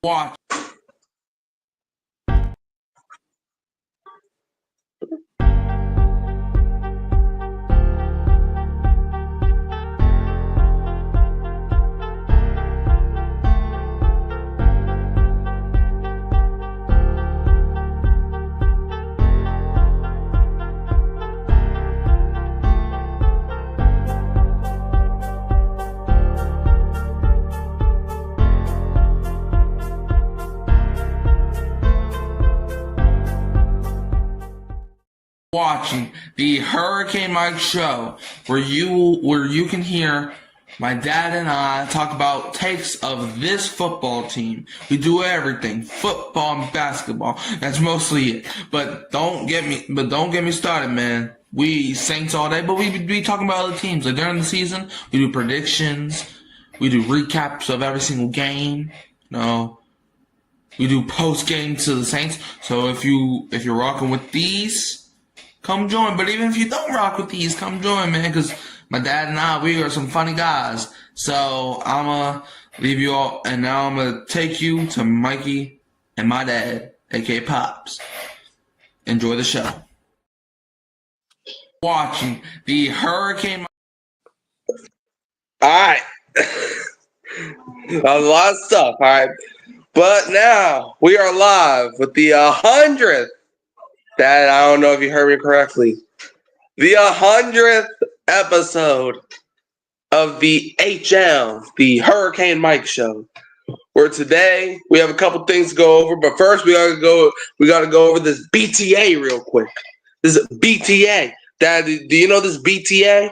Watch. Watching the Hurricane Mike show, where you can hear my dad and I talk about takes of this football team. We do everything, football and basketball. That's mostly it. But don't get me started, man. We Saints all day, but we be talking about other teams. Like during the season, we do predictions, we do recaps of every single game. No, we do post game to the Saints. So if you're rocking with these, come join. But even if you don't rock with these, come join, man, because my dad and I, we are some funny guys. So I'm going to leave you all, and now I'm going to take you to Mikey and my dad, a.k.a. Pops. Enjoy the show. Watching the Hurricane. All right. A lot of stuff, all right. But now we are live with the 100th. Dad, I don't know if you heard me correctly. The 100th episode of the HM, the Hurricane Mike Show. Where today we have a couple things to go over, but first we gotta go over this BTA real quick. This is BTA. Dad, do you know this BTA?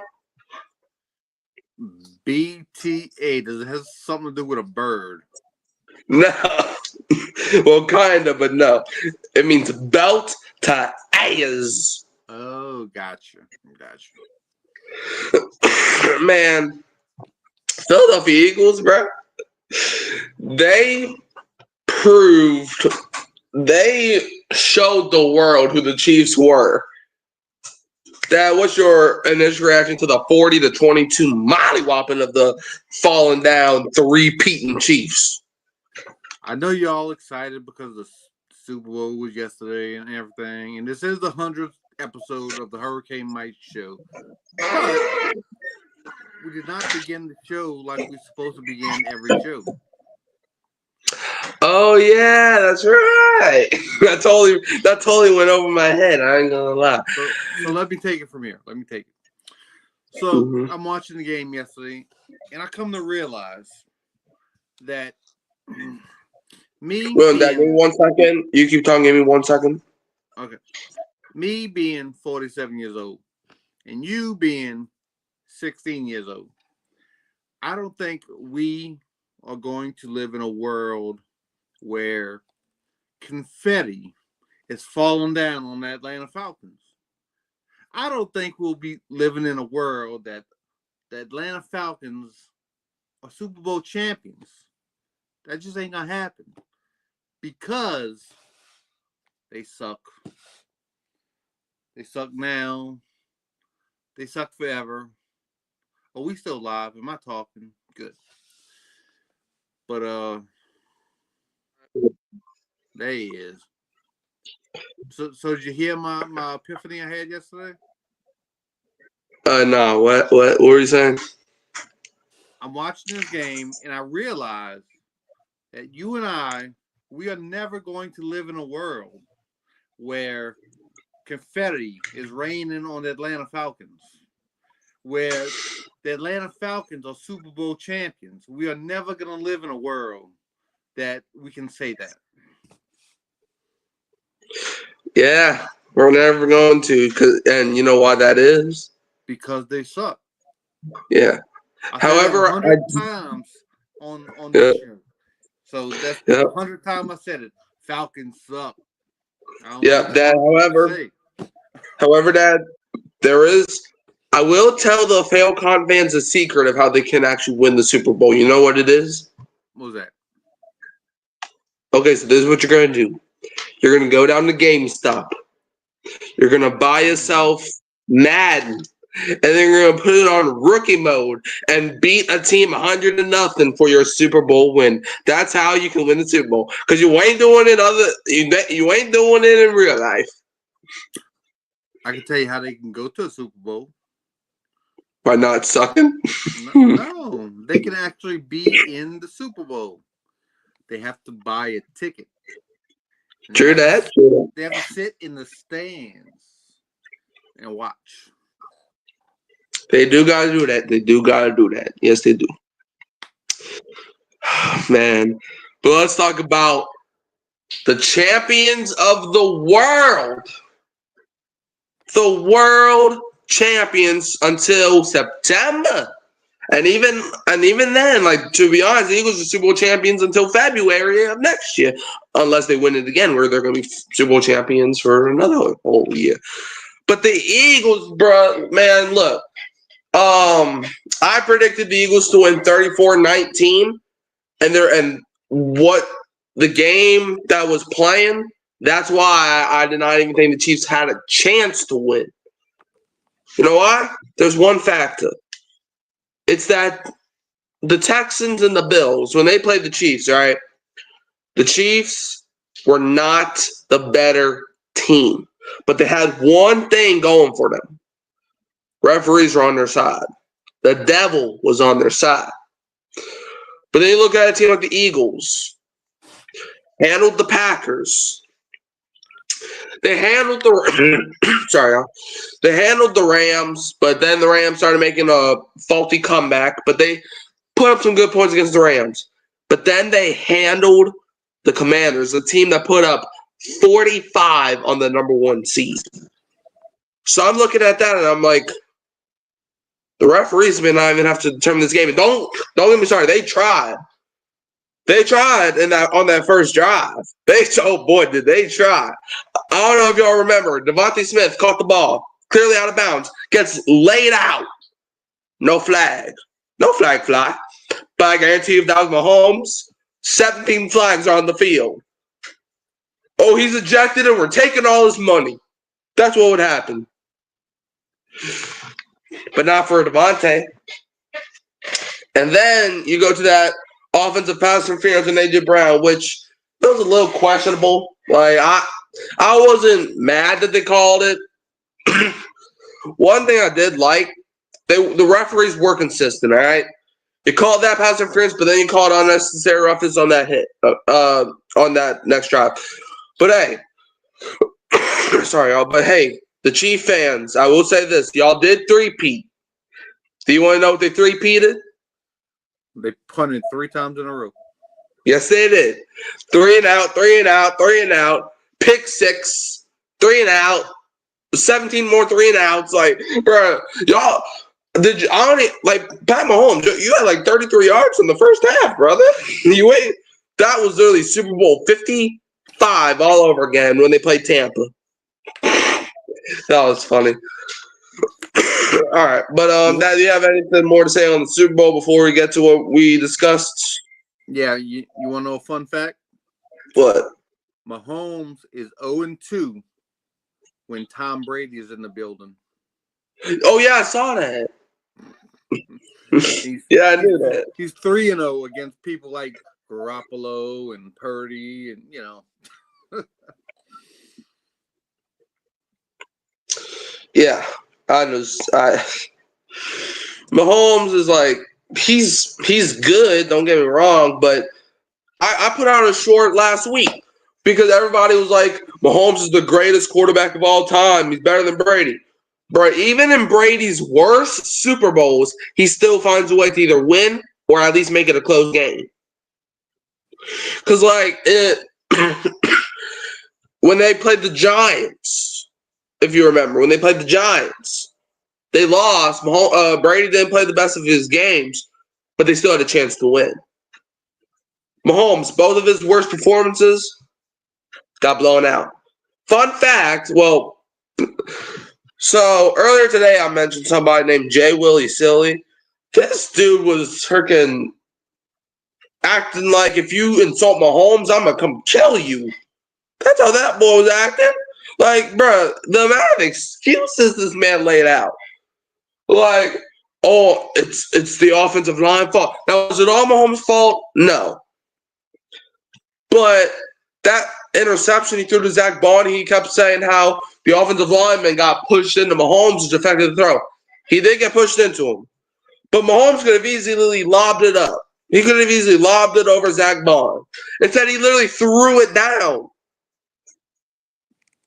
BTA, does it have something to do with a bird? No. Well, kind of, but no. It means belt to ass. Oh, gotcha. Man, Philadelphia Eagles, bro. They showed the world who the Chiefs were. Dad, what's your initial reaction to the 40-22 mollywhopping of the falling down three-peating Chiefs? I know you're all excited because the Super Bowl was yesterday and everything, and this is the 100th episode of the Hurricane Mike Show. But we did not begin the show like we're supposed to begin every show. Oh yeah, that's right. That totally went over my head. I ain't gonna lie. So let me take it from here. So I'm watching the game yesterday, and I come to realize that Well, Dad, give me 1 second. You keep talking. Give me 1 second. Okay. Me being 47 years old and you being 16 years old, I don't think we are going to live in a world where confetti is falling down on the Atlanta Falcons. I don't think we'll be living in a world that the Atlanta Falcons are Super Bowl champions. That just ain't gonna happen because they suck. They suck now. They suck forever. Oh, we still live. Am I talking? Good. But there he is. So did you hear my epiphany I had yesterday? No. What were you saying? I'm watching this game and I realized that you and we are never going to live in a world where confetti is raining on the Atlanta Falcons, where the Atlanta Falcons are Super Bowl champions. We are never going to live in a world that we can say that. Yeah, we're never going to. And you know why that is? Because they suck. Yeah. However, 100 times on this show. So that's the 100th time I said it. Falcons suck. Yeah, Dad. However, Dad, I will tell the Falcon fans a secret of how they can actually win the Super Bowl. You know what it is? What was that? Okay, so this is what you're going to do. You're going to go down to GameStop. You're going to buy yourself Madden. and then you're gonna put it on rookie mode and beat a team 100-0 for your Super Bowl win. That's how you can win the Super Bowl. Because you ain't doing it you ain't doing it in real life. I can tell you how they can go to a Super Bowl. By not sucking? No, they can actually be in the Super Bowl. They have to buy a ticket. And True that. They have to sit in the stands and watch. They do gotta do that. They do gotta do that. Yes, they do. Man. But let's talk about the champions of the world. The world champions until September. And even then, like, to be honest, the Eagles are Super Bowl champions until February of next year. Unless they win it again, where they're gonna be Super Bowl champions for another whole year. But the Eagles, bro, man, look. I predicted the Eagles to win 34-19, and what the game that was playing, that's why I did not even think the Chiefs had a chance to win. You know why? There's one factor. It's that the Texans and the Bills, when they played the Chiefs, right? The Chiefs were not the better team, but they had one thing going for them. Referees were on their side. The devil was on their side. But then you look at a team like the Eagles, handled the Packers. They handled they handled the Rams, but then the Rams started making a faulty comeback. But they put up some good points against the Rams. But then they handled the Commanders, a team that put up 45 on the number 1 seed. So I'm looking at that and I'm like, the referees may not even have to determine this game. And don't get me started. They tried. They tried on that first drive. Oh boy, did they try. I don't know if y'all remember. Devontae Smith caught the ball, clearly out of bounds, gets laid out. No flag. No flag fly. But I guarantee you if that was Mahomes, 17 flags are on the field. Oh, he's ejected and we're taking all his money. That's what would happen. But not for Devontae. And then you go to that offensive pass interference on A.J. Brown, which was a little questionable. Like I wasn't mad that they called it. One thing I did like, the referees were consistent. All right, you called that pass interference, but then you called unnecessary roughness on that hit on that next drive. But hey, sorry y'all. But hey, the Chief fans, I will say this: y'all did three-peat. Do you want to know what they three-peated? They punted 3 times in a row. Yes, they did. 3 and out, 3 and out, 3 and out. Pick 6, 3 and out. 17 more 3 and outs. Like, bro, y'all. Like Pat Mahomes, you had like 33 yards in the first half, brother. That was literally Super Bowl 55 all over again when they played Tampa. That was funny. All right, but do you have anything more to say on the Super Bowl before we get to what we discussed? Yeah, you want to know a fun fact? What? Mahomes is 0-2 when Tom Brady is in the building. Oh yeah, I saw that. Yeah, I knew that. He's 3-0 against people like Garoppolo and Purdy, and you know. Yeah, Mahomes is like he's good. Don't get me wrong, but I put out a short last week because everybody was like, Mahomes is the greatest quarterback of all time. He's better than Brady. But even in Brady's worst Super Bowls, he still finds a way to either win or at least make it a close game. Because, like, when they played the Giants, if you remember, when they played the Giants, they lost. Brady didn't play the best of his games, but they still had a chance to win. Mahomes, both of his worst performances, got blown out. Fun fact, well, so earlier today I mentioned somebody named Jay Willie Silly. This dude was freaking acting like if you insult Mahomes, I'm going to come kill you. That's how that boy was acting. Like, bro, the amount of excuses this man laid out. Like, oh, it's the offensive line fault. Now, is it all Mahomes' fault? No. But that interception he threw to Zach Bond, he kept saying how the offensive lineman got pushed into Mahomes to deflected the throw. He did get pushed into him. But Mahomes could have easily lobbed it up. He could have easily lobbed it over Zach Bond. Instead, he literally threw it down.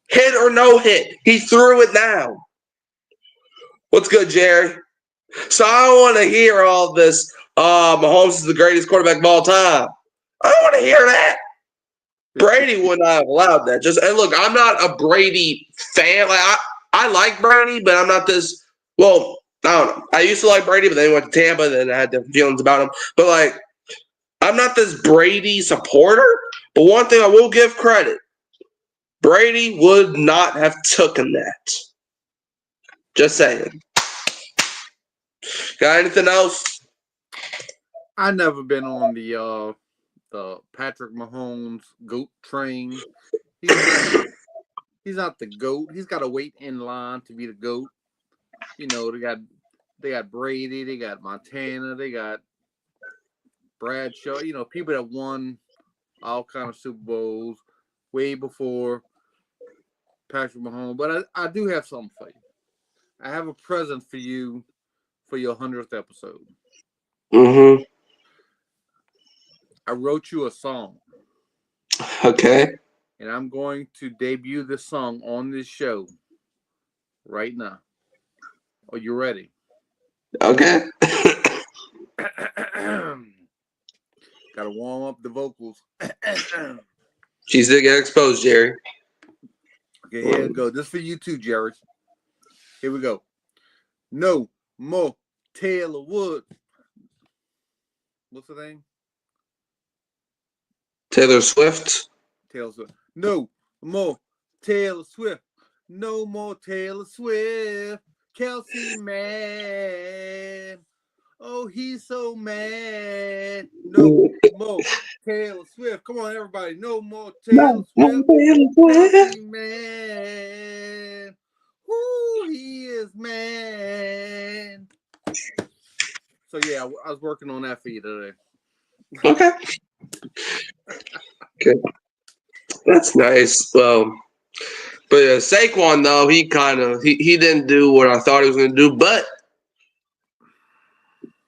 Hit or no hit, he threw it down. What's good, Jerry? So I don't want to hear all this, Mahomes is the greatest quarterback of all time. I don't want to hear that. Brady would not have allowed that. And look, I'm not a Brady fan. Like I like Brady, but I'm not this. Well, I don't know. I used to like Brady, but then he went to Tampa, and then I had different feelings about him. But like, I'm not this Brady supporter. But one thing I will give credit: Brady would not have taken that. Just saying. Got anything else? I never been on the Patrick Mahomes GOAT train. He's not the GOAT. He's got to wait in line to be the GOAT. You know, they got Brady, they got Montana, they got Bradshaw. You know, people that won all kind of Super Bowls way before Patrick Mahomes. But I do have something for you. I have a present for you for your 100th episode. Mm-hmm. I wrote you a song. Okay. And I'm going to debut this song on this show right now. Are you ready? Okay. Gotta warm up the vocals. She's gonna get exposed, Jerry. Okay, here we go. This is for you too, Jerry. Here we go. No more Taylor Wood. What's the name? Taylor Swift. Taylor Swift. No more Taylor Swift. No more Taylor Swift. Kelsey man. Oh, he's so mad. No more Taylor Swift. Come on, everybody. No more Taylor Swift. Kelsey man. Ooh, he is man. So, yeah, I was working on that for you today. Okay. Okay. That's nice. Well, but Saquon though, he didn't do what I thought he was going to do. But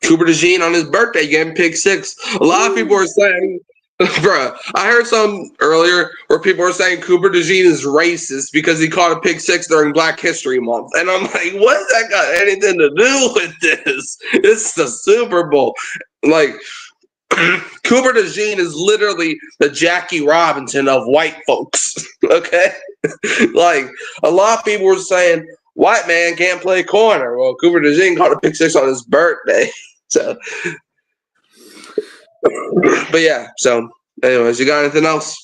Cooper DeJean on his birthday gave him pick six. A lot of people are saying, bruh, I heard some earlier where people were saying Cooper DeJean is racist because he caught a pick six during Black History Month. And I'm like, what has that got anything to do with this? It's the Super Bowl. Like, Cooper DeJean is literally the Jackie Robinson of white folks. Okay? Like, a lot of people were saying, white man can't play corner. Well, Cooper DeJean caught a pick six on his birthday. So, but yeah. So, anyways, you got anything else?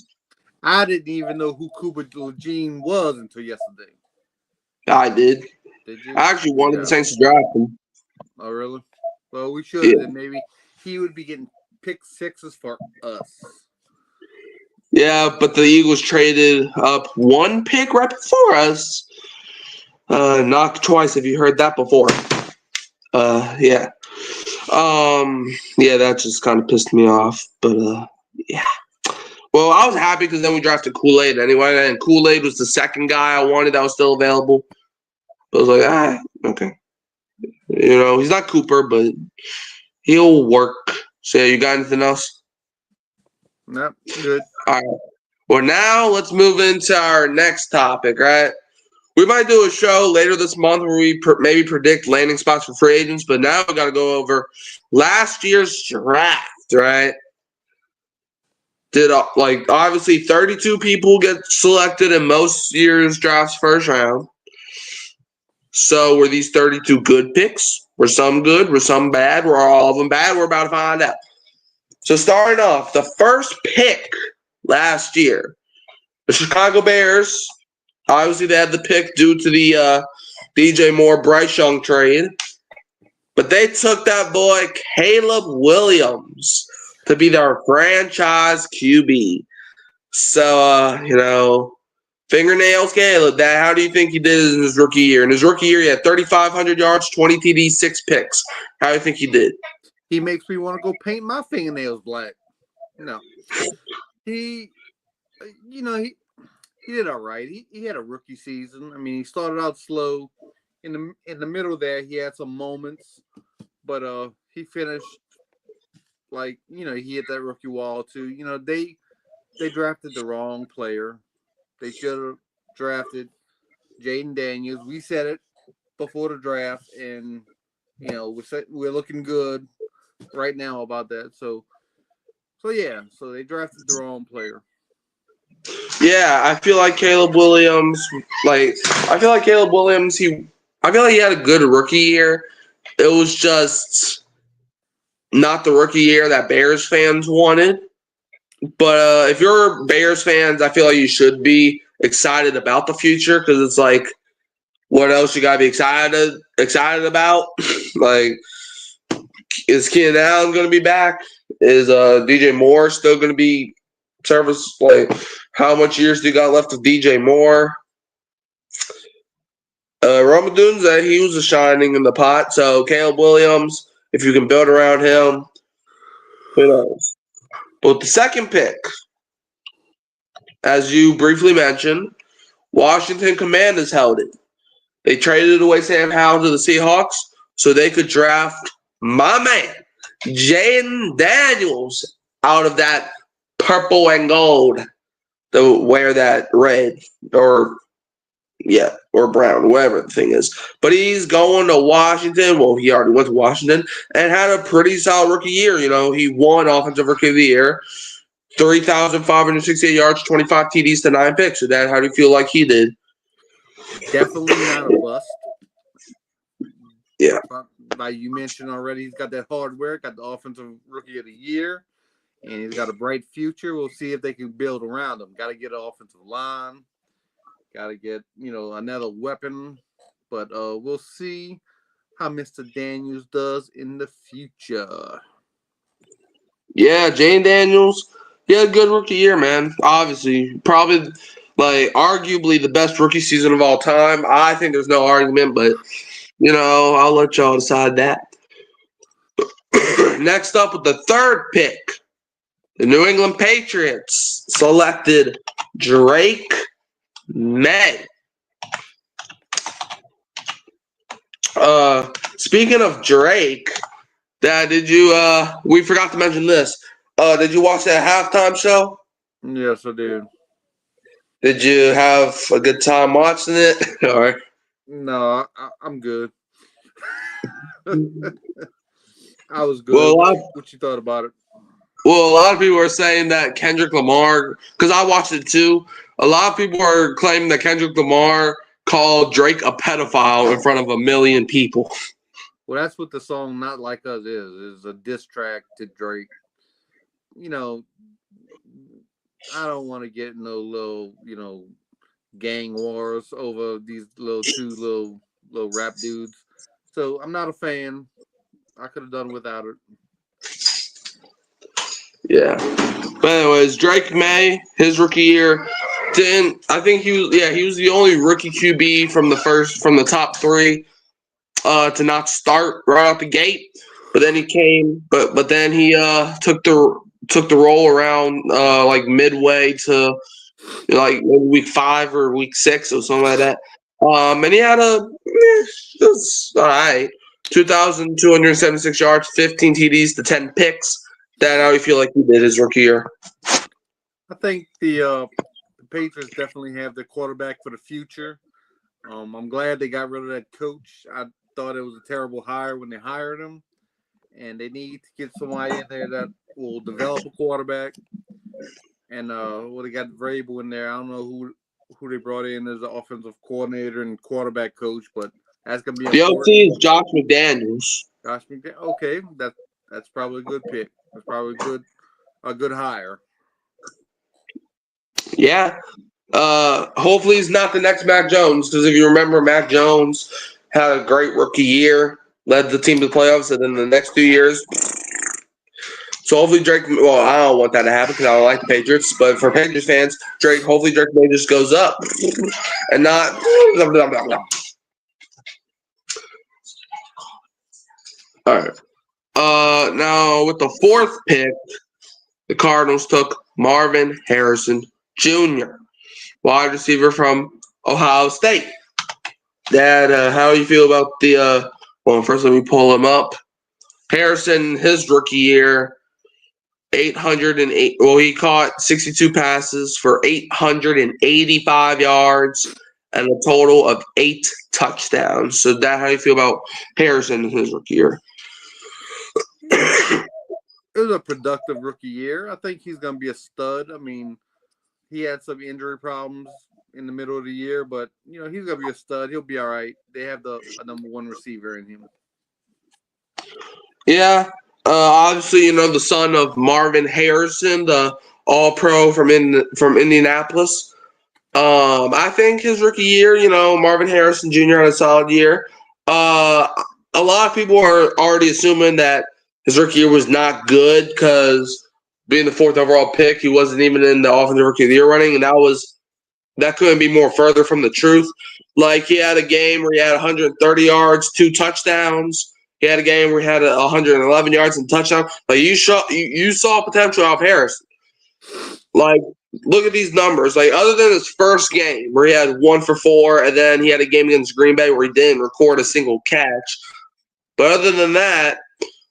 I didn't even know who Cooper DeJean was until yesterday. I did. Did you? I actually wanted the Saints to draft him. Oh, really? Well, we should. Yeah. And maybe he would be getting pick sixes for us. Yeah, but the Eagles traded up one pick right before us. Not twice. Have you heard that before? Yeah. Yeah, that just kind of pissed me off. But yeah. Well, I was happy because then we drafted Kool-Aid anyway, and Kool-Aid was the second guy I wanted that was still available. But I was like, okay. You know, he's not Cooper, but he'll work. So, you got anything else? No, good. All right. Well, now let's move into our next topic, right? We might do a show later this month where we maybe predict landing spots for free agents, but now we got to go over last year's draft, right? Did obviously 32 people get selected in most years' drafts first round. So were these 32 good picks? Were some good? Were some bad? Were all of them bad? We're about to find out. So starting off, the first pick last year, the Chicago Bears. Obviously, they had the pick due to the DJ Moore Bryce Young trade. But they took that boy, Caleb Williams, to be their franchise QB. So, you know, Fingernails, Caleb. How do you think he did in his rookie year? In his rookie year, he had 3,500 yards, 20 TDs, 6 picks. How do you think he did? He makes me want to go paint my fingernails black. No, he did all right. He had a rookie season. I mean, he started out slow. In the middle there, he had some moments, but he finished he hit that rookie wall too. They drafted the wrong player. They should have drafted Jaden Daniels. We said it before the draft, and we're looking good right now about that. So they drafted the wrong player. Yeah, I feel like Caleb Williams. He had a good rookie year. It was just not the rookie year that Bears fans wanted. But if you're Bears fans, I feel like you should be excited about the future because it's like, what else you gotta be excited about? Like, is Keenan Allen going to be back? Is DJ Moore still going to be service? Like, how much years do you got left of DJ Moore? Rome Odunze, he was a shining in the pot. So Caleb Williams, if you can build around him, who knows? But the second pick, as you briefly mentioned, Washington Commanders held it. They traded away Sam Howell to the Seahawks so they could draft my man, Jaden Daniels, out of that purple and gold to wear that red or brown, whatever the thing is. But he's going to Washington. Well, he already went to Washington and had a pretty solid rookie year. He won Offensive Rookie of the Year, 3,568 yards, 25 TDs to 9 picks. So, Dad, how do you feel like he did? Definitely not a bust. Yeah. Like you mentioned already, he's got that hardware, got the Offensive Rookie of the Year, and he's got a bright future. We'll see if they can build around him. Got to get an offensive line. Got to get, another weapon. But we'll see how Mr. Daniels does in the future. Yeah, Jane Daniels, he had a good rookie year, man. Obviously, probably, arguably the best rookie season of all time. I think there's no argument, but, I'll let y'all decide that. Next up with the third pick, the New England Patriots selected Drake May. Speaking of Drake, Dad, we forgot to mention this. Did you watch that halftime show? Yes, I did. Did you have a good time watching it? Or? No, I'm good. I was good. Well, what you thought about it? Well, a lot of people are saying that Kendrick Lamar, because I watched it too, a lot of people are claiming that Kendrick Lamar called Drake a pedophile in front of 1 million people. Well, that's what the song Not Like Us is a diss track to Drake. I don't want to get no little, gang wars over these two little rap dudes. So I'm not a fan. I could have done without it. Yeah. But anyways, Drake May, his rookie year, I think he was the only rookie QB from the top 3 to not start right out the gate. But then he came, but then he took the role around midway to maybe week 5 or week 6 or something like that. And he had it was all right. 2,276 yards, 15 TDs to 10 picks. Dad, how do you feel like he did his rookie year? I think the Patriots definitely have their quarterback for the future. I'm glad they got rid of that coach. I thought it was a terrible hire when they hired him, and they need to get somebody in there that will develop a quarterback. And they got Vrabel in there. I don't know who they brought in as the offensive coordinator and quarterback coach, but that's gonna be the OC is Josh McDaniels. Josh McDaniels. Okay, that's probably a good pick. That's probably a good hire. Yeah. Hopefully he's not the next Mac Jones, because if you remember, Mac Jones had a great rookie year, led the team to the playoffs, and then the next 2 years So hopefully Drake. Well, I don't want that to happen because I don't like the Patriots. But for Patriots fans, hopefully Drake May just goes up and not. All right. Now with the fourth pick, the Cardinals took Marvin Harrison Jr., wide receiver from Ohio State. Dad, how do you feel about the? Well, first let me pull him up. Harrison, his rookie year, 808. Well, he caught 62 passes for 885 yards and a total of 8 touchdowns. So, Dad, how do you feel about Harrison in his rookie year? It was a productive rookie year. I think he's going to be a stud. I mean, he had some injury problems in the middle of the year, but, he's going to be a stud. He'll be all right. They have a number one receiver in him. Yeah. Obviously, the son of Marvin Harrison, the All-Pro from Indianapolis. I think his rookie year, Marvin Harrison Jr. had a solid year. A lot of people are already assuming that his rookie year was not good because being the 4th overall pick, he wasn't even in the offensive rookie of the year running, and that couldn't be more further from the truth. Like, he had a game where he had 130 yards, 2 touchdowns. He had a game where he had 111 yards and touchdown. Like, you saw potential out of Harrison. Like, look at these numbers. Like, other than his first game where he had 1 for 4, and then he had a game against Green Bay where he didn't record a single catch. But other than that,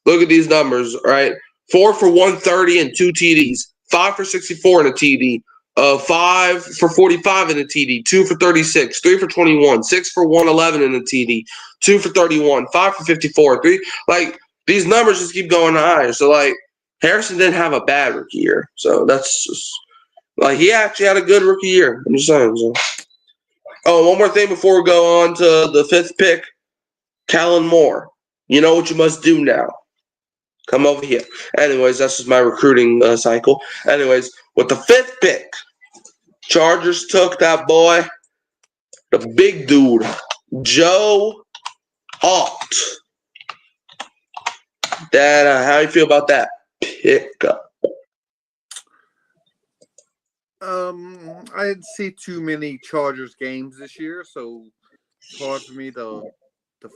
look at these numbers, right? 4 for 130 and 2 TDs, 5 for 64 in a TD, 5 for 45 in a TD, 2 for 36, 3 for 21, 6 for 111 in a TD, 2 for 31, 5 for 54, 3. Like, these numbers just keep going higher. So, like, Harrison didn't have a bad rookie year. So that's just, like, he actually had a good rookie year. I'm just saying. So. Oh, one more thing before we go on to the 5th pick. Kellen Moore. You know what you must do now. Come over here. Anyways, that's just my recruiting cycle. Anyways, with the 5th pick, Chargers took that boy, the big dude, Joe Alt. Dad, how do you feel about that pickup? I didn't see too many Chargers games this year, so it's hard for me to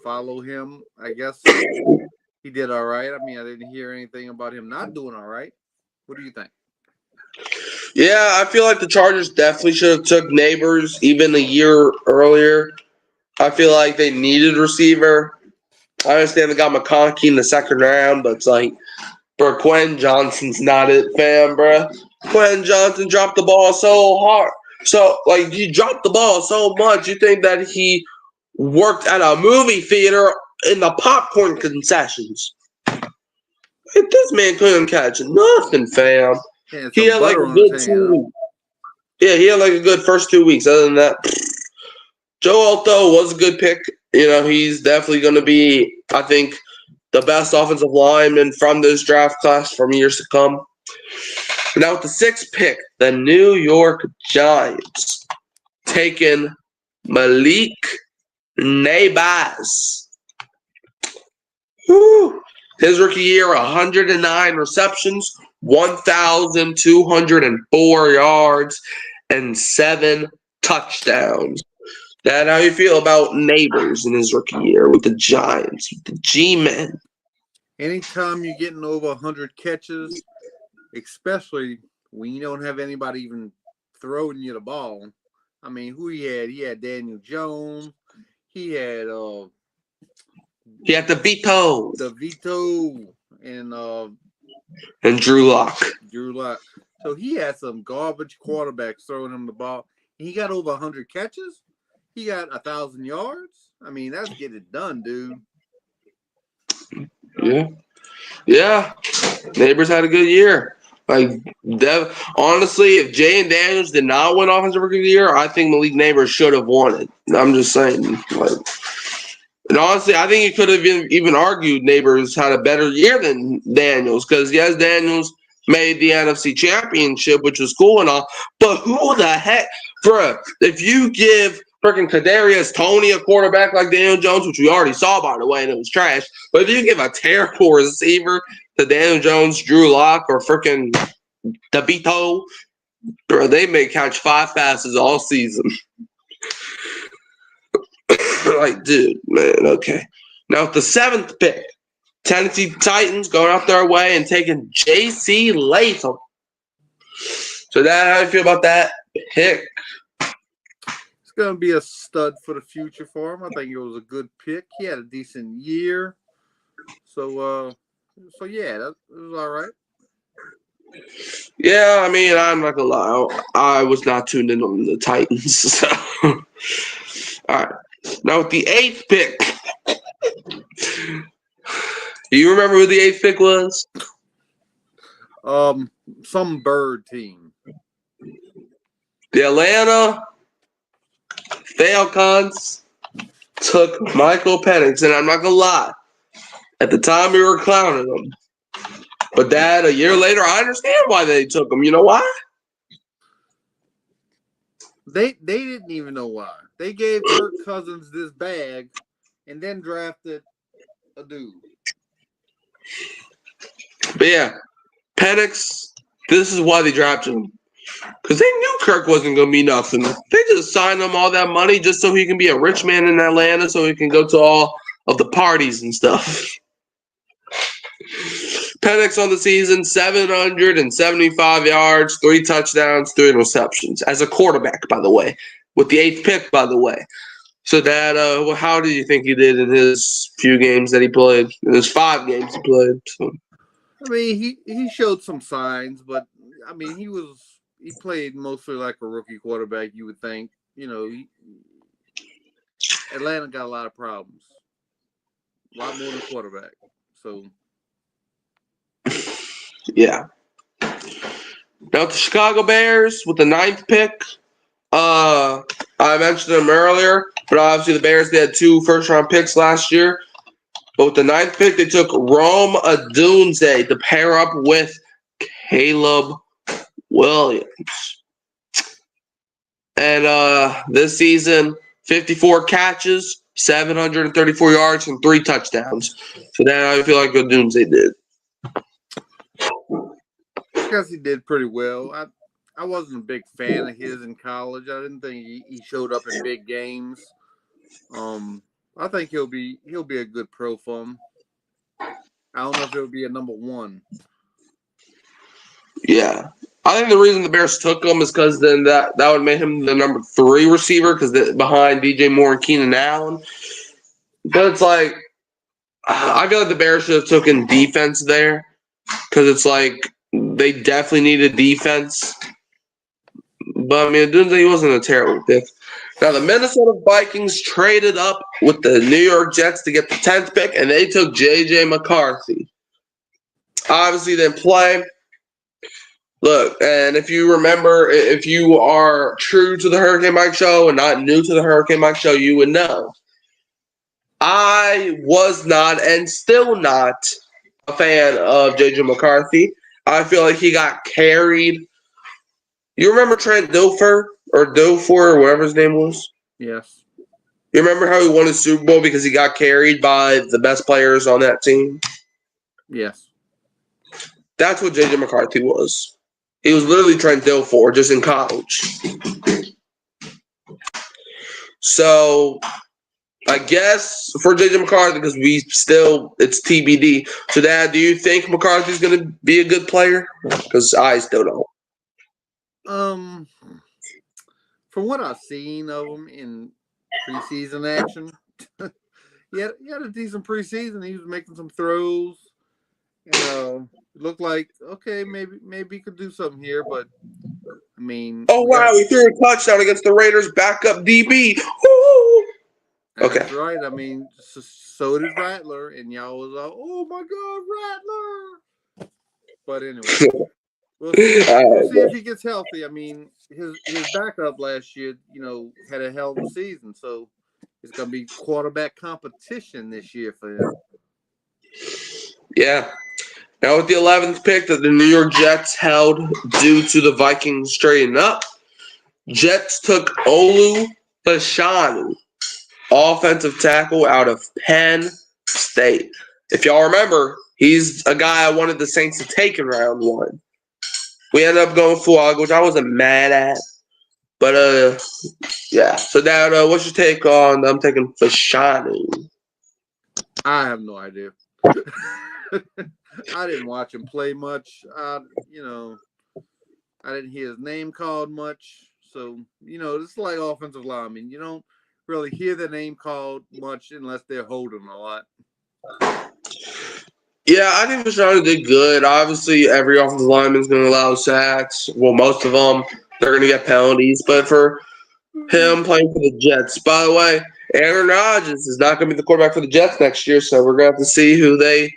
follow him. I guess he did all right. I mean, I didn't hear anything about him not doing all right. What do you think? Yeah, I feel like the Chargers definitely should have took Neighbors even a year earlier. I feel like they needed a receiver. I understand they got McConkey in the 2nd round, but it's like, bro, Quentin Johnson's not it, fam, bro. Quentin Johnson dropped the ball so hard. So, like, he dropped the ball so much, you think that he worked at a movie theater in the popcorn concessions. This man couldn't catch nothing, fam. Yeah, he had like a good 2 weeks. Yeah, he had like a good first 2 weeks. Other than that, Joe Alto was a good pick. He's definitely going to be, I think, the best offensive lineman from this draft class for years to come. Now with the 6th pick, the New York Giants taking Malik Nabers. Whew. His rookie year, 109 receptions, 1,204 yards, and 7 touchdowns. Dad, how you feel about Neighbors in his rookie year with the Giants, with the G-Men? Anytime you're getting over 100 catches, especially when you don't have anybody even throwing you the ball. I mean, who he had? He had Daniel Jones. He had the Vito. The Vito and Drew Lock. So he had some garbage quarterbacks throwing him the ball. And he got over 100 catches. He got 1,000 yards. I mean, that's get it done, dude. Yeah. Neighbors had a good year. Like, honestly, if Jay and Daniels did not win Offensive Rookie of the Year, I think Malik Neighbors should have won it. I'm just saying. And honestly, I think you could have even argued Neighbors had a better year than Daniels because, yes, Daniels made the NFC Championship, which was cool and all, but who the heck, bruh, if you give freaking Kadarius Toney a quarterback like Daniel Jones, which we already saw, by the way, and it was trash, but if you give a terrible receiver to Daniel Jones, Drew Lock, or freaking DeVito, bro, they may catch 5 passes all season. Like, dude, man, okay. Now with the 7th pick, Tennessee Titans going out their way and taking J.C. Latham. So, Dad, how do you feel about that pick? It's going to be a stud for the future for him. I think it was a good pick. He had a decent year. So yeah, that was all right. Yeah, I mean, I'm not going to lie. I was not tuned in on the Titans. So. All right. Now with the 8th pick. Do you remember who the 8th pick was? Some bird team. The Atlanta Falcons took Michael Penix, and I'm not gonna lie. At the time, we were clowning him, but Dad, a year later, I understand why they took him. You know why? They didn't even know why. They gave Kirk Cousins this bag, and then drafted a dude. But yeah, Penix. This is why they drafted him. Because they knew Kirk wasn't going to be nothing. They just signed him all that money just so he can be a rich man in Atlanta so he can go to all of the parties and stuff. Penix on the season, 775 yards, 3 touchdowns, 3 interceptions. As a quarterback, by the way. With the 8th pick, by the way. So, Dad, how do you think he did in his few games that he played? In his 5 games he played. So. I mean, he showed some signs, but, I mean, he played mostly like a rookie quarterback, you would think. You know, Atlanta got a lot of problems. A lot more than quarterback. So. Yeah. Now the Chicago Bears with the 9th pick. I mentioned them earlier, but obviously the Bears, they had 2 first-round picks last year. But with the 9th pick, they took Rome Odunze to pair up with Caleb Williams. And this season, 54 catches, 734 yards, and 3 touchdowns. So that I feel like Odunze did. I guess he did pretty well. I wasn't a big fan of his in college. I didn't think he showed up in big games. I think he'll be a good pro for him. I don't know if he'll be a number 1. Yeah. I think the reason the Bears took him is because then that would make him the number 3 receiver because behind DJ Moore and Keenan Allen. But it's like, I feel like the Bears should have taken defense there because it's like they definitely needed defense. But, I mean, he wasn't a terrible pick. Now, the Minnesota Vikings traded up with the New York Jets to get the 10th pick, and they took J.J. McCarthy. Obviously, they didn't play. Look, and if you remember, if you are true to the Hurricane Mike Show and not new to the Hurricane Mike Show, you would know. I was not and still not a fan of J.J. McCarthy. I feel like he got carried. You remember Trent Dilfer or whatever his name was? Yes. You remember how he won his Super Bowl because he got carried by the best players on that team? Yes. That's what J.J. McCarthy was. He was literally Trent Dilfer, just in college. So, I guess for J.J. McCarthy, because it's TBD. So, Dad, do you think McCarthy's going to be a good player? Because I still don't. From what I've seen of him in preseason action, he had a decent preseason. He was making some throws. And it looked like, okay, maybe he could do something here, but I mean, oh wow, he threw a touchdown against the Raiders' backup DB. Ooh. Okay, that's right. I mean, so did Rattler, and y'all was like, "Oh my God, Rattler!" But anyway, we'll see if he gets healthy. I mean, his backup last year, had a hell of a season, so it's gonna be quarterback competition this year for him. Yeah. Now with the 11th pick that the New York Jets held due to the Vikings trading up, Jets took Olu Fashanu, offensive tackle out of Penn State. If y'all remember, He's a guy I wanted the Saints to take in round 1. We ended up going Fuaga, which I wasn't mad at. But, yeah. So, Dad, what's your take on I'm taking Fashanu? I have no idea. I didn't watch him play much. I didn't hear his name called much. So, it's like offensive linemen. You don't really hear their name called much unless they're holding a lot. Yeah, I think Fashanu did good. Obviously, every offensive lineman is going to allow sacks. Well, most of them, they're going to get penalties. But for him playing for the Jets, by the way, Aaron Rodgers is not going to be the quarterback for the Jets next year, so we're going to have to see who they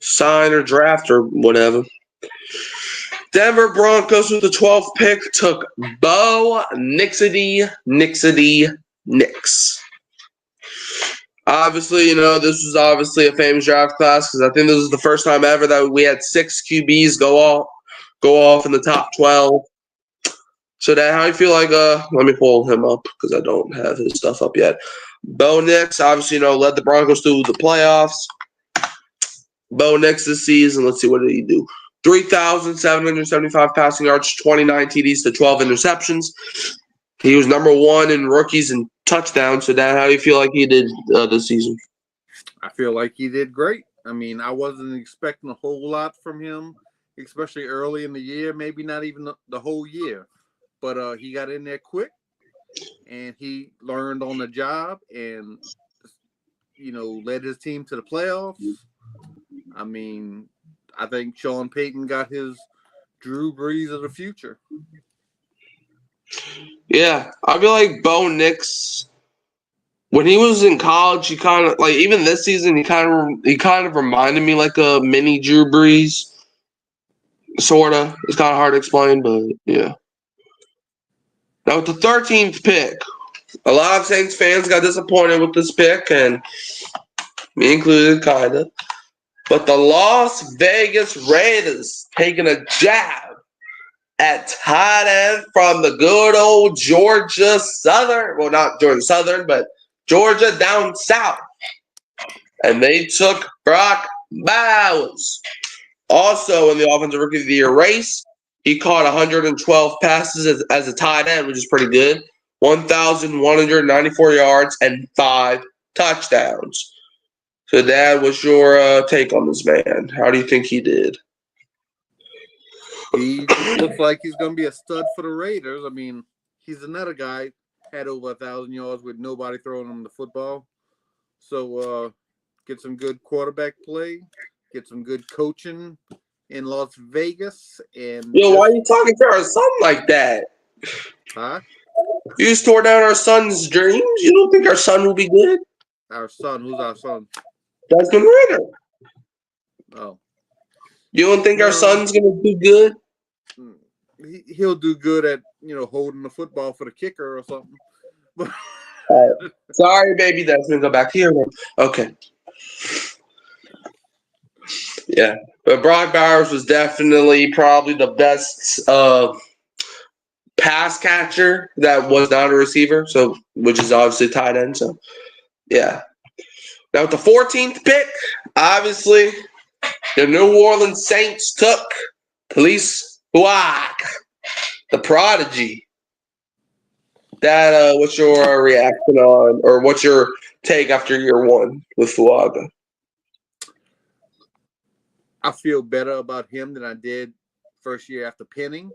sign or draft or whatever. Denver Broncos with the 12th pick took Bo Nixity Nix. Obviously, this was obviously a famous draft class because I think this was the first time ever that we had 6 QBs go off in the top 12. So, Dad, how do you feel like? Let me pull him up because I don't have his stuff up yet. Bo Nix, obviously, led the Broncos to the playoffs. Bo Nix this season, let's see, what did he do? 3,775 passing yards, 29 TDs to 12 interceptions. He was number 1 in rookies and touchdowns. So, Dad, how do you feel like he did this season? I feel like he did great. I mean, I wasn't expecting a whole lot from him, especially early in the year, maybe not even the whole year. But he got in there quick, and he learned on the job and, led his team to the playoffs. I mean, I think Sean Payton got his Drew Brees of the future. Yeah, I feel like Bo Nix, when he was in college, he kind of like even this season, he kind of reminded me like a mini Drew Brees, sorta. It's kind of hard to explain, but yeah. Now with the 13th pick, a lot of Saints fans got disappointed with this pick, and me included, kind of. But the Las Vegas Raiders taking a jab at tight end from the good old Georgia Southern. Well, not Georgia Southern, but Georgia down south. And they took Brock Bowers. Also in the Offensive Rookie of the Year race, he caught 112 passes as a tight end, which is pretty good. 1,194 yards and 5 touchdowns. So, Dad, what's your take on this man? How do you think he did? He looks like he's going to be a stud for the Raiders. I mean, he's another guy, had over 1,000 yards with nobody throwing him the football. So, get some good quarterback play, get some good coaching in Las Vegas. And why are you talking to our son like that? Huh? You just tore down our son's dreams? You don't think our son will be good? Our son? Who's our son? Desmond Ridder. Oh. You don't think our son's going to do good? He'll do good at, holding the football for the kicker or something. Sorry, baby. That's going to go back here. Okay. Yeah. But Brock Bowers was definitely probably the best pass catcher that was not a receiver, so which is obviously tight end. So, yeah. Now, with the 14th pick, obviously, the New Orleans Saints took Police Fuaga, the prodigy. That, what's your reaction on, or what's your take after year 1 with Fuaga? I feel better about him than I did first year after Penning.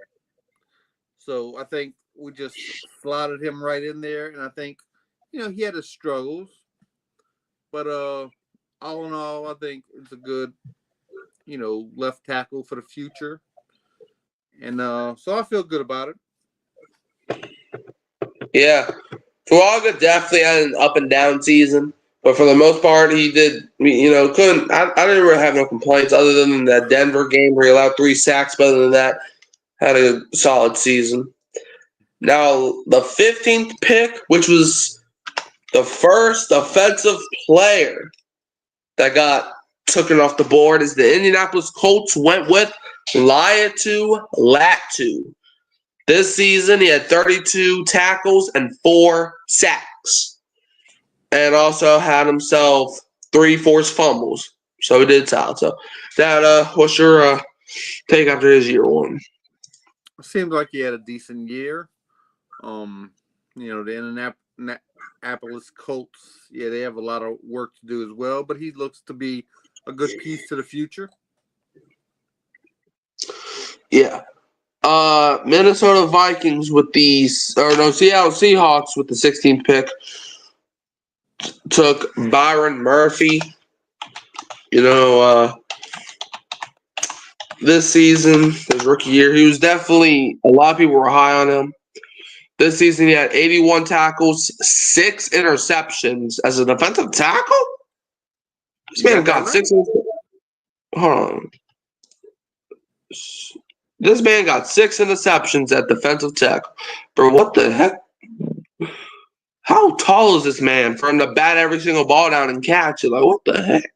So I think we just slotted him right in there, and I think, he had his struggles. But all in all, I think it's a good, left tackle for the future. And so I feel good about it. Yeah. Fuaga definitely had an up and down season. But for the most part, he did, I didn't really have no complaints other than that Denver game where he allowed 3 sacks. But other than that, had a solid season. Now, the 15th pick, which was the first offensive player that got taken off the board, is the Indianapolis Colts went with Laiatu Latu. This season, he had 32 tackles and 4 sacks. And also had himself 3 forced fumbles. So he did solid. So, Dad, what's your take after his year one? It seems like he had a decent year. The Indianapolis Colts, yeah, they have a lot of work to do as well, but he looks to be a good piece to the future. Yeah. Minnesota Vikings with Seattle Seahawks with the 16th pick took Byron Murphy. This season, his rookie year, he was definitely, a lot of people were high on him. This season, he had 81 tackles, 6 interceptions as a defensive tackle. This man got 6. Hold on. This man got 6 interceptions at defensive tackle. Bro, what the heck? How tall is this man for him to bat every single ball down and catch it? Like, what the heck?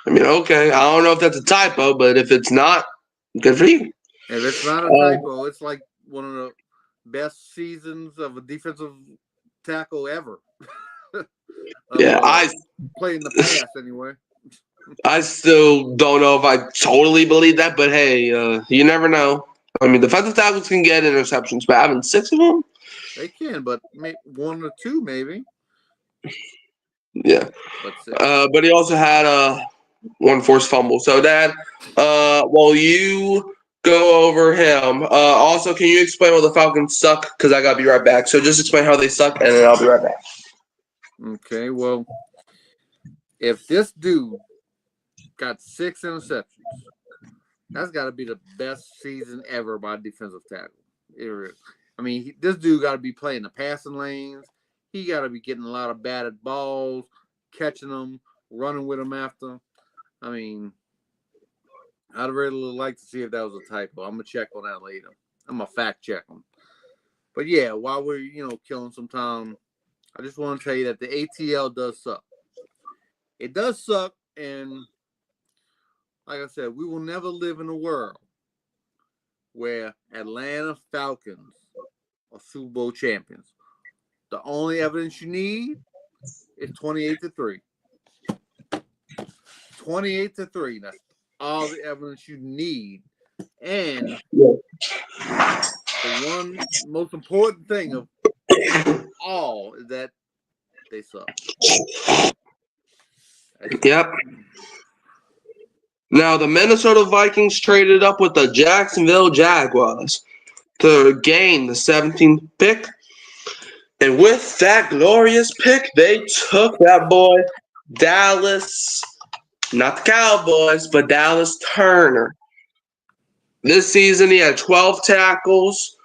I mean, okay, I don't know if that's a typo, but if it's not, good for you. If it's not a typo, it's like one of the best seasons of a defensive tackle ever. Yeah, I play in the past anyway. I still don't know if I totally believe that, but hey, you never know. I mean, defensive tackles can get interceptions, but having 6 of them? They can, but maybe 1 or 2 maybe. Yeah. But he also had 1 forced fumble. So, Dad, while you go over him, also, can you explain why the Falcons suck? Because I got to be right back. So just explain how they suck, and then I'll be right back. Okay, well, if this dude got 6 interceptions, that's got to be the best season ever by a defensive tackle. I mean, this dude got to be playing the passing lanes. He got to be getting a lot of batted balls, catching them, running with them after. I mean, I'd really like to see if that was a typo. I'm going to check on that later. I'm going to fact check them. But yeah, while we're, killing some time, I just want to tell you that the ATL does suck. It does suck, and like I said, we will never live in a world where Atlanta Falcons are Super Bowl champions. The only evidence you need is 28-3. 28-3. That's all the evidence you need. And the one most important thing of all is that they suck. Yep. Now, the Minnesota Vikings traded up with the Jacksonville Jaguars to gain the 17th pick. And with that glorious pick, they took that boy, Dallas, not the Cowboys, but Dallas Turner. This season, he had 12 tackles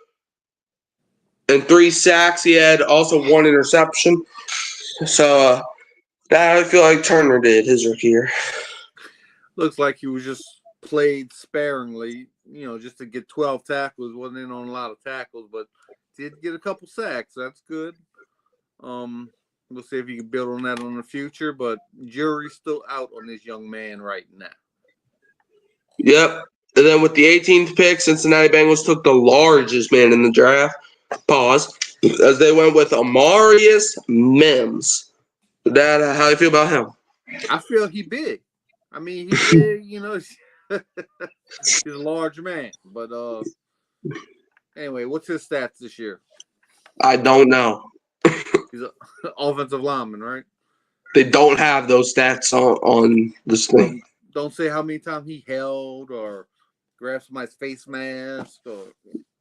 and 3 sacks. He had also 1 interception. So, that I feel like Turner did his rookie year. Looks like he was just played sparingly, just to get 12 tackles. Wasn't in on a lot of tackles, but did get a couple sacks. That's good. We'll see if he can build on that in the future, but jury's still out on this young man right now. Yep. And then with the 18th pick, Cincinnati Bengals took the largest man in the draft. Pause. As they went with Amarius Mims. Dad, how do you feel about him? I feel he big. I mean, he's big, he's a large man. But anyway, what's his stats this year? I don't know. He's an offensive lineman, right? They don't have those stats on this thing. Don't say how many times he held or grabbed somebody's face mask or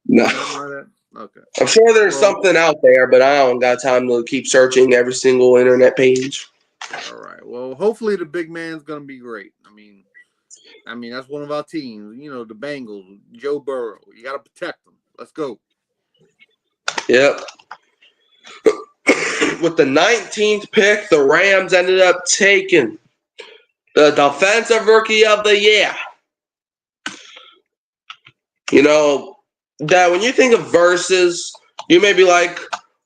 no. Like that. Okay. I'm sure there's something out there, but I don't got time to keep searching every single internet page. All right. Well, hopefully the big man's gonna be great. I mean, that's one of our teams. The Bengals, Joe Burrow. You got to protect them. Let's go. Yep. With the 19th pick, the Rams ended up taking the Defensive Rookie of the Year. That when you think of verses, you may be like,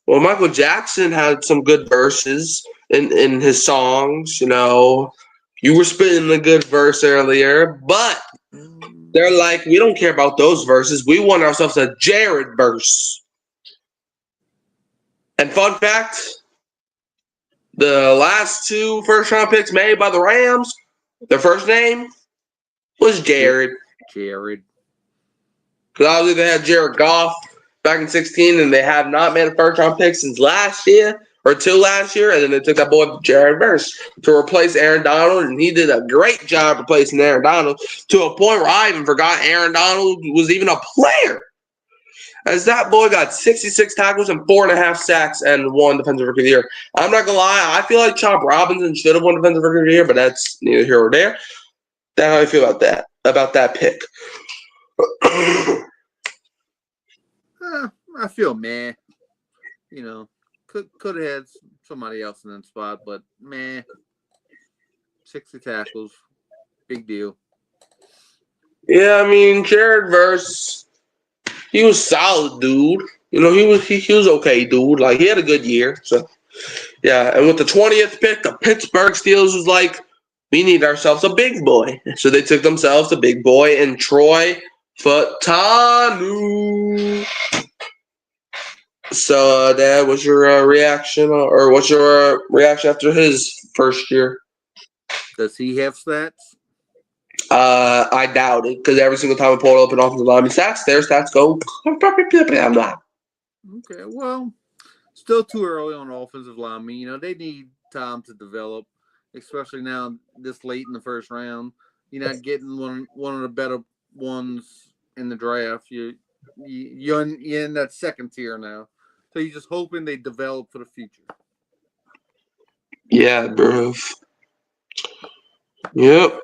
well, Michael Jackson had some good verses in his songs. You were spitting a good verse earlier, but they're like, we don't care about those verses. We want ourselves a Jared verse. And fun fact, the last 2 first-round picks made by the Rams Their first name was Jared. Jared. Because obviously they had Jared Goff back in 2016, and they have not made a first-round pick since last year or two last year, and then they took that boy Jared Verse to replace Aaron Donald, and he did a great job replacing Aaron Donald to a point where I even forgot Aaron Donald was even a player. As that boy got 66 tackles and 4.5 sacks and won Defensive Rookie of the Year. I'm not going to lie, I feel like Chop Robinson should have won Defensive Rookie of the Year, but that's neither here or there. That's how I feel about that pick. I feel meh. You know, could have had somebody else in that spot, but meh. 60 tackles, big deal. Yeah, I mean, Jared Verse, he was solid, dude. You know, he was okay, dude. Like, he had a good year. So, yeah. And with the 20th pick, the Pittsburgh Steelers was like, we need ourselves a big boy. So they took themselves a big boy in Troy Fautanu. So, Dad, what's your reaction, or what's your reaction after his first year? Does he have stats? I doubt it, because every single time I pull up an offensive lineman stats, their stats go. I'm not. Okay, well, still too early on offensive linemen. You know, they need time to develop, especially now this late in the first round. You're not getting one of the better ones in the draft. You're in that second tier now. So you're just hoping they develop for the future. Yeah, bro. Yep.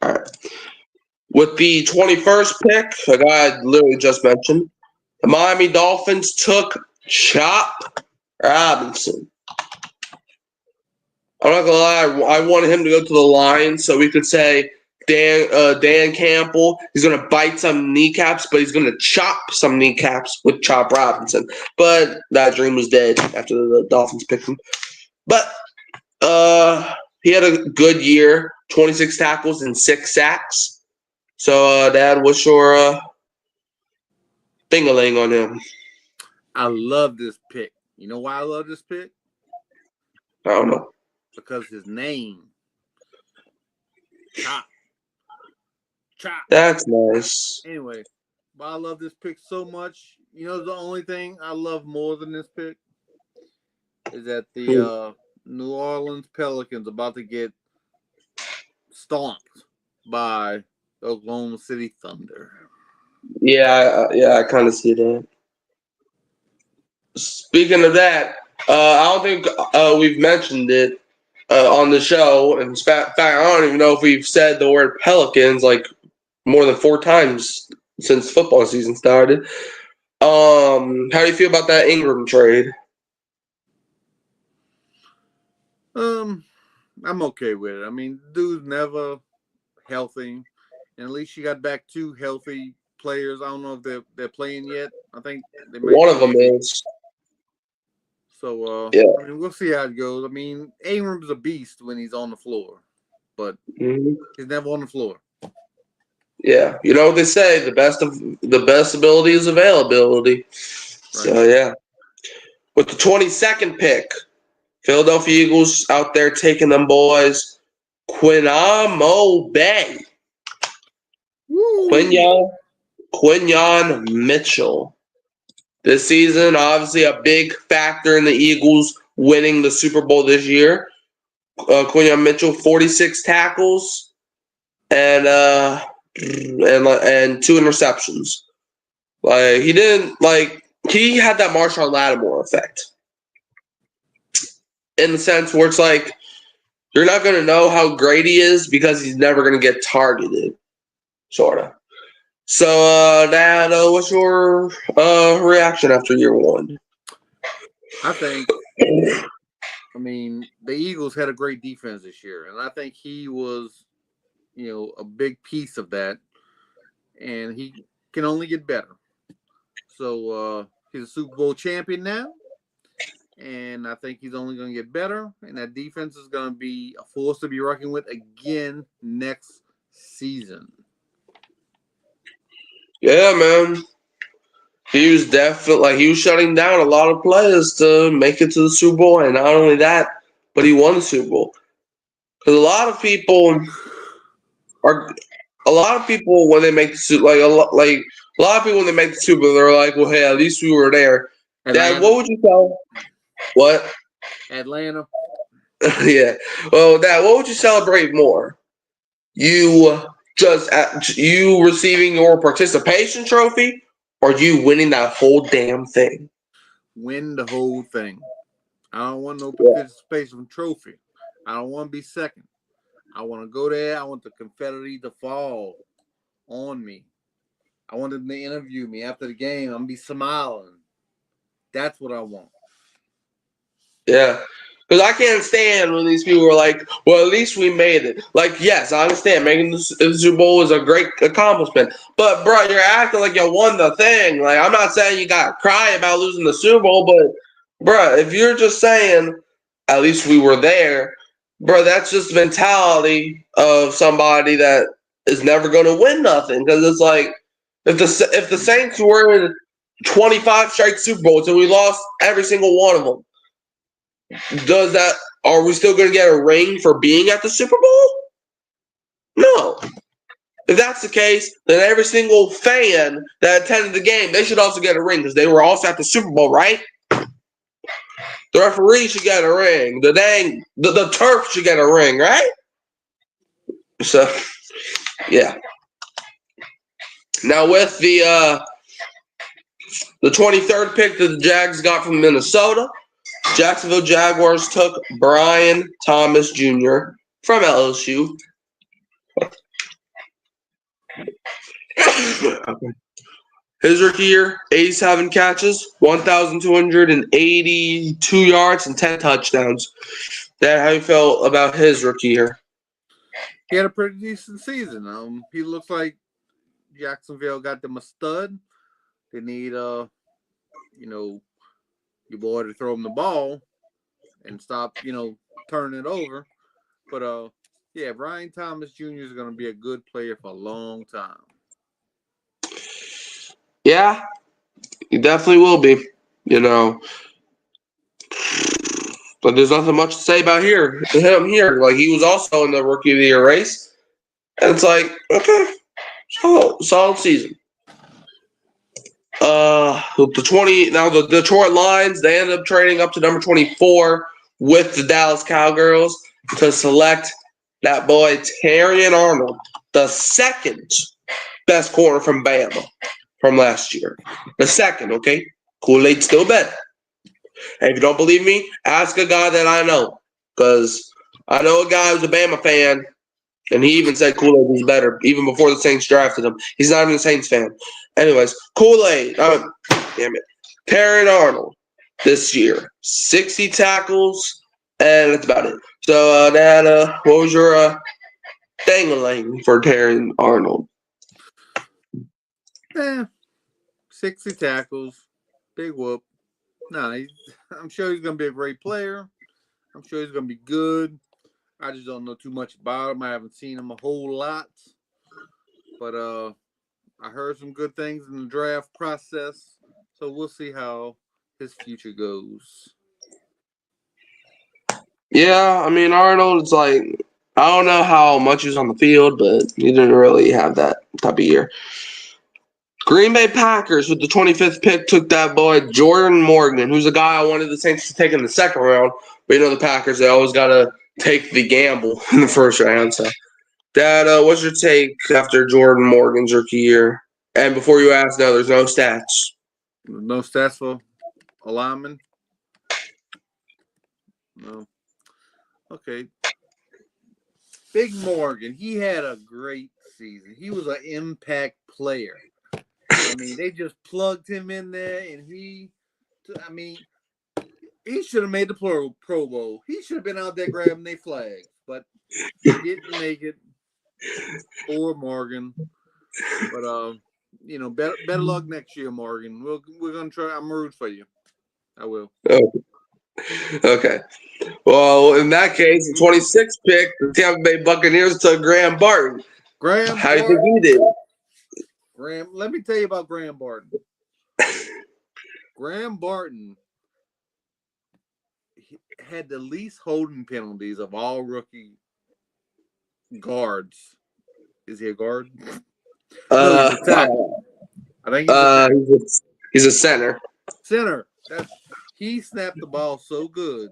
All right. With the 21st pick, a guy I literally just mentioned, the Miami Dolphins took Chop Robinson. I'm not gonna lie, I wanted him to go to the Lions so we could say Dan Campbell, he's gonna bite some kneecaps, but he's gonna chop some kneecaps with Chop Robinson. But that dream was dead after the Dolphins picked him. But he had a good year, 26 tackles and 6 sacks. So, Dad, what's your thing-a-ling on him? I love this pick. You know why I love this pick? I don't know. Because his name, Chop. That's nice. Anyway, but I love this pick so much. You know, the only thing I love more than this pick is that the New Orleans Pelicans about to get stomped by the Oklahoma City Thunder. Yeah, I kind of see that. Speaking of that, I don't think we've mentioned it on the show. In fact, I don't even know if we've said the word Pelicans like more than 4 times since football season started. How do you feel about that Ingram trade? I'm okay with it. I mean, dude's never healthy, and at least you got back 2 healthy players. I don't know if they're playing yet. I think they might. One of them is. So yeah. I mean, we'll see how it goes. I mean, Ingram's a beast when he's on the floor, but he's never on the floor. Yeah, you know what they say: the best ability is availability. Right. So yeah, with the 22nd pick, Philadelphia Eagles out there taking them boys, Quinamo Bay, Quinyon Mitchell. This season, obviously, a big factor in the Eagles winning the Super Bowl this year. Quinyon Mitchell, 46 tackles and 2 interceptions. Like he had that Marshawn Lattimore effect. In the sense where it's like you're not going to know how great he is because he's never going to get targeted, sort of. So, Dad, what's your reaction after year 1? I think, I mean, the Eagles had a great defense this year, and I think he was, a big piece of that, and he can only get better. So, he's a Super Bowl champion now, and I think he's only going to get better, and that defense is going to be a force to be reckoned with again next season. Yeah, man. He was definitely he was shutting down a lot of players to make it to the Super Bowl, and not only that, but he won the Super Bowl. Because a lot of people when they make the a lot of people when they make the Super Bowl, they're like, well, hey, at least we were there. Dad, Atlanta. what would you tell? What? Atlanta. Yeah. Well, Dad, what would you celebrate more? You you receiving your participation trophy, or you winning that whole damn thing? Win the whole thing. I don't want no Yeah. participation trophy. I don't want to be second. I want to go there. I want the confetti to fall on me. I want them to interview me after the game. I'm gonna be smiling. That's what I want. Yeah. Because I can't stand when these people are like, well, at least we made it. Like, yes, I understand making the Super Bowl is a great accomplishment. But, bro, you're acting like you won the thing. Like, I'm not saying you got to cry about losing the Super Bowl, but, bro, if you're just saying, at least we were there, bro, that's just mentality of somebody that is never going to win nothing. Because it's like, if the Saints were in 25 straight Super Bowls and we lost every single one of them, does that? Are we still going to get a ring for being at the Super Bowl? No. If that's the case, then every single fan that attended the game, they should also get a ring because they were also at the Super Bowl, right? The referee should get a ring. The turf should get a ring, right? So, yeah. Now with the 23rd pick that the Jags got from Minnesota, Jacksonville Jaguars took Brian Thomas Jr. from LSU. His rookie year, 87 catches, 1,282 yards, and 10 touchdowns. Dad, how you felt about his rookie year? He had a pretty decent season. He looks like Jacksonville got them a stud. They need your boy to throw him the ball and stop, turning it over. But yeah, Brian Thomas Jr. is going to be a good player for a long time. Yeah, he definitely will be. But there's nothing much to say about him here. Like, he was also in the rookie of the year race. And it's like, okay, solid season. The Detroit Lions, they ended up trading up to number 24 with the Dallas Cowgirls to select that boy Terrion Arnold, the second best corner from Bama from last year. The second, okay? Kool-Aid's still better. And if you don't believe me, ask a guy that I know. Because I know a guy who's a Bama fan, and he even said Kool-Aid was better, even before the Saints drafted him. He's not even a Saints fan. Anyways, Kool-Aid, damn it, Terrion Arnold this year, 60 tackles, and that's about it. So, Dad, what was your dangling for Terrion Arnold? 60 tackles, big whoop. No, I'm sure he's going to be a great player. I'm sure he's going to be good. I just don't know too much about him. I haven't seen him a whole lot. But I heard some good things in the draft process. So we'll see how his future goes. Yeah, I mean, Arnold, it's like, I don't know how much he was on the field, but he didn't really have that type of year. Green Bay Packers with the 25th pick took that boy Jordan Morgan, who's a guy I wanted the Saints to take in the second round. But the Packers, they always got to take the gamble in the first round. So, Dad, what's your take after Jordan Morgan's rookie year? And before you ask, no, there's no stats. No stats for a lineman? No. Okay. Big Morgan, he had a great season. He was an impact player. I mean, they just plugged him in there, and he should have made the Pro Bowl. He should have been out there grabbing their flags, but he didn't make it. Poor Morgan. But better luck next year, Morgan. We're gonna try. I'm rooting for you. I will. Oh. Okay. Well, in that case, the 26th pick, the Tampa Bay Buccaneers took Graham Barton. How do you think he did? Let me tell you about Graham Barton. Graham Barton had the least holding penalties of all rookie guards. Is he a guard? No, Uh, he's a tackle. I think he's a tackle. he's a center. Center. He snapped the ball so good.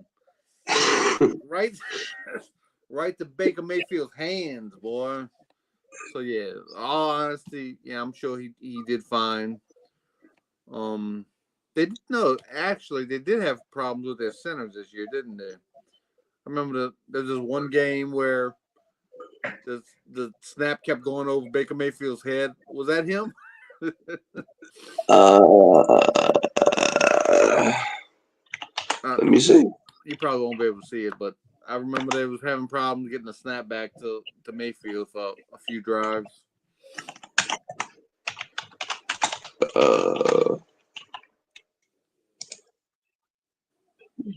Right right to Baker Mayfield's hands, boy. So yeah, all honesty, yeah, I'm sure he did fine. They did have problems with their centers this year, didn't they? I remember there's this one game where the snap kept going over Baker Mayfield's head. Was that him? Let me see. You probably won't be able to see it, but I remember they was having problems getting a snap back to Mayfield for a few drives.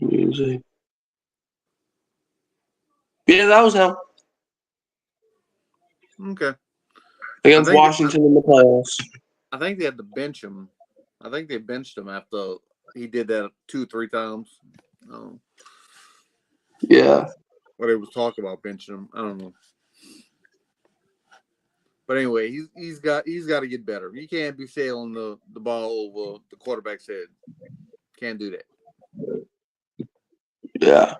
Let me see. Yeah, that was him. Okay. Against Washington in the playoffs. I think they had to bench him. I think they benched him after he did that 2-3 times. Yeah. What they was talking about benching him. I don't know. But anyway, he's got to get better. He can't be sailing the ball over the quarterback's head. Can't do that. Yeah.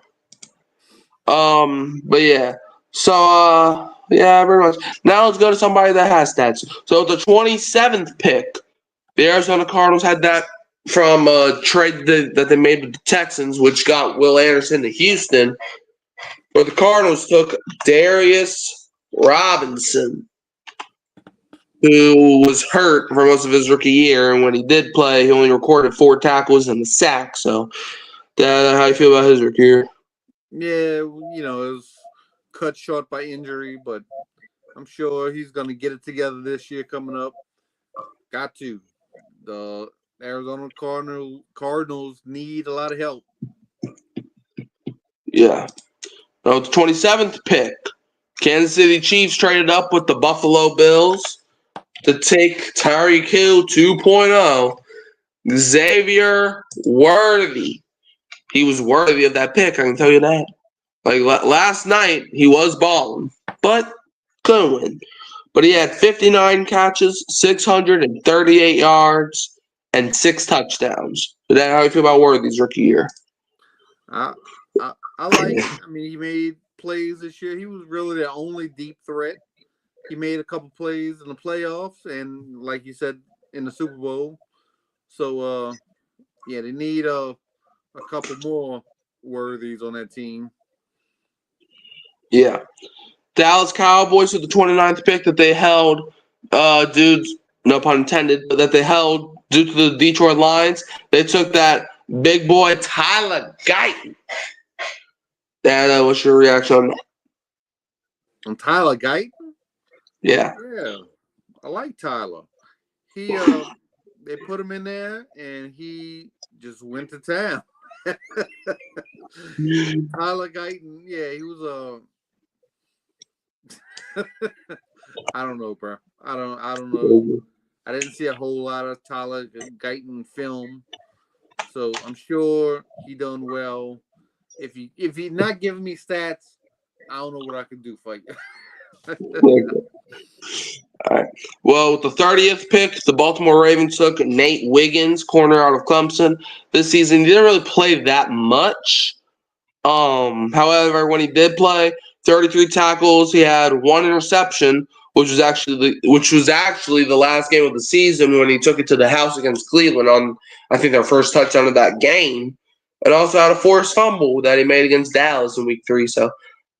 But yeah. So yeah, pretty much. Now let's go to somebody that has stats. So the 27th pick, the Arizona Cardinals had that from a trade that they made with the Texans, which got Will Anderson to Houston. Where the Cardinals took Darius Robinson, who was hurt for most of his rookie year, and when he did play, he only recorded 4 tackles and a sack. So, how you feel about his rookie year? Yeah, it was cut short by injury, but I'm sure he's going to get it together this year coming up. Got to. The Arizona Cardinals need a lot of help. Yeah. Now, the 27th pick, Kansas City Chiefs traded up with the Buffalo Bills to take Tyreek Hill 2.0. Xavier Worthy. He was worthy of that pick, I can tell you that. Like last night, he was balling, but couldn't win. But he had 59 catches, 638 yards, and 6 touchdowns. Is that how you feel about Worthy's rookie year? I like it. I mean, he made plays this year. He was really the only deep threat. He made a couple plays in the playoffs and, like you said, in the Super Bowl. So, yeah, they need a couple more Worthies on that team. Yeah. Dallas Cowboys with the 29th pick that they held, no pun intended, but that they held due to the Detroit Lions. They took that big boy Tyler Guyton. Dad, what's your reaction on that? On Tyler Guyton? Yeah. Yeah. I like Tyler. He they put him in there and he just went to town. Tyler Guyton, yeah, he was I don't know, bro. I don't know. I didn't see a whole lot of Tyler Guyton film, so I'm sure he done well. If he not giving me stats, I don't know what I can do for you. All right. Well, with the 30th pick, the Baltimore Ravens took Nate Wiggins, corner out of Clemson. This season, he didn't really play that much. However, when he did play, 33 tackles, he had 1 interception, which was actually the last game of the season when he took it to the house against Cleveland on, I think, their first touchdown of that game, and also had a forced fumble that he made against Dallas in Week 3. So,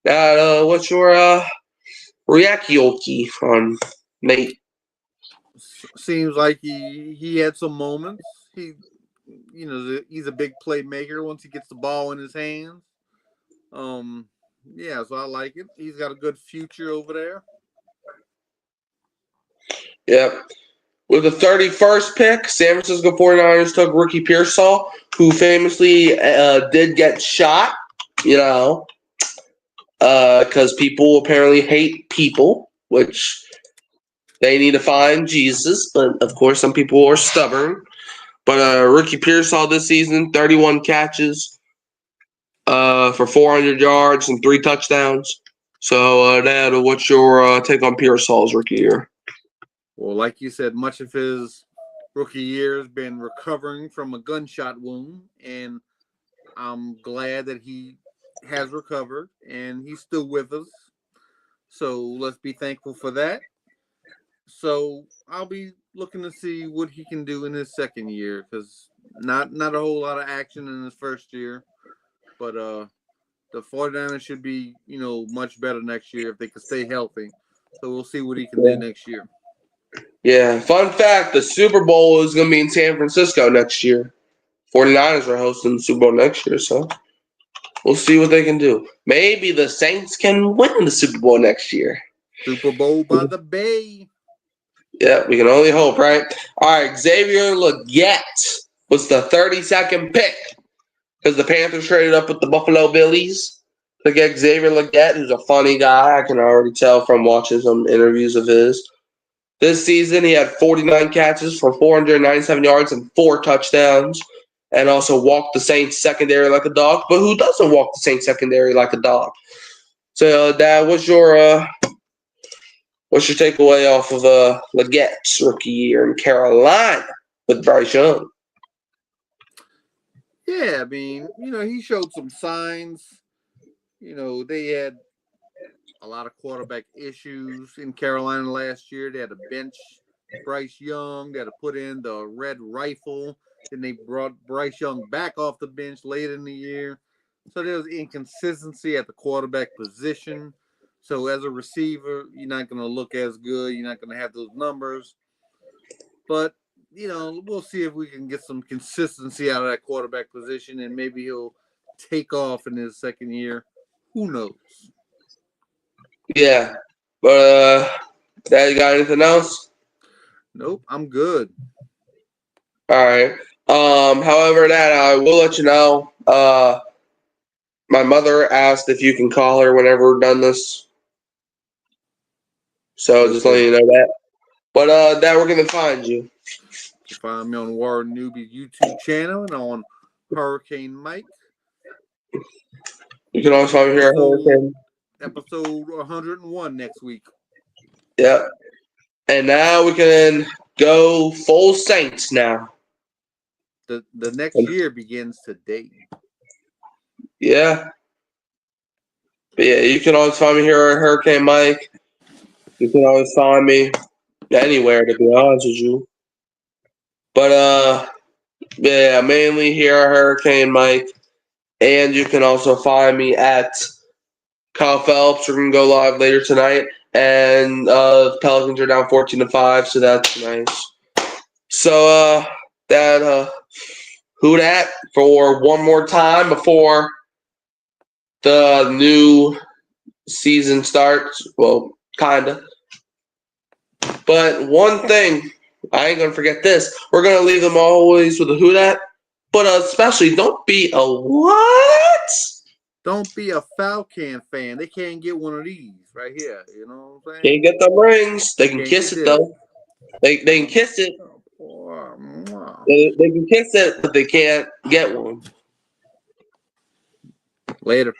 what's your reaction on Nate? Seems like he had some moments. He's a big playmaker once he gets the ball in his hands. Yeah, so I like it. He's got a good future over there. Yep. With the 31st pick, San Francisco 49ers took Ricky Pearsall, who famously did get shot, because people apparently hate people, which they need to find Jesus. But, of course, some people are stubborn. But Ricky Pearsall this season, 31 catches for 400 yards and 3 touchdowns. So, Dad, what's your take on Pearsall's rookie year? Well, like you said, much of his rookie year has been recovering from a gunshot wound, and I'm glad that he has recovered and he's still with us. So let's be thankful for that. So I'll be looking to see what he can do in his second year, because not a whole lot of action in his first year, but the 49ers should be much better next year if they can stay healthy. So we'll see what he can do next year. Yeah, fun fact, the Super Bowl is going to be in San Francisco next year. 49ers are hosting the Super Bowl next year, so we'll see what they can do. Maybe the Saints can win the Super Bowl next year. Super Bowl by the Bay. Yeah, we can only hope, right? All right, Xavier Legette was the 32nd pick because the Panthers traded up with the Buffalo Billies to get Xavier Legette, who's a funny guy. I can already tell from watching some interviews of his. This season, he had 49 catches for 497 yards and 4 touchdowns, and also walked the Saints secondary like a dog. But who doesn't walk the Saints secondary like a dog? So, Dad, what's your takeaway off of Legette's rookie year in Carolina with Bryce Young? Yeah, I mean, he showed some signs. They had a lot of quarterback issues in Carolina last year. They had to bench Bryce Young. They had to put in the red rifle. Then they brought Bryce Young back off the bench late in the year. So there was inconsistency at the quarterback position. So as a receiver, you're not going to look as good. You're not going to have those numbers. But, we'll see if we can get some consistency out of that quarterback position, and maybe he'll take off in his second year. Who knows? Yeah. But, Dad, you got anything else? Nope, I'm good. All right. However, Dad, I will let you know. My mother asked if you can call her whenever we're done this. So just letting you know that. But Dad, we're gonna find you. You find me on Warren Newby's YouTube channel and on Hurricane Mike. You can also find me here at Hurricane. Episode 101 next week. Yep. And now we can go full Saints now. The next year begins today. Yeah. But yeah, you can always find me here at Hurricane Mike. You can always find me anywhere, to be honest with you. But yeah, mainly here at Hurricane Mike. And you can also find me at Kyle Phelps. We're gonna go live later tonight. And Pelicans are down 14-5, so that's nice. So who dat for one more time before the new season starts. Well, kinda. But one thing, I ain't gonna forget this. We're gonna leave them always with a who dat, but especially don't be a what? Don't be a Falcon fan. They can't get one of these right here. You know what I'm saying? Can't get them rings. They can kiss it though. They can kiss it. They can kiss it, but they can't get one. Later.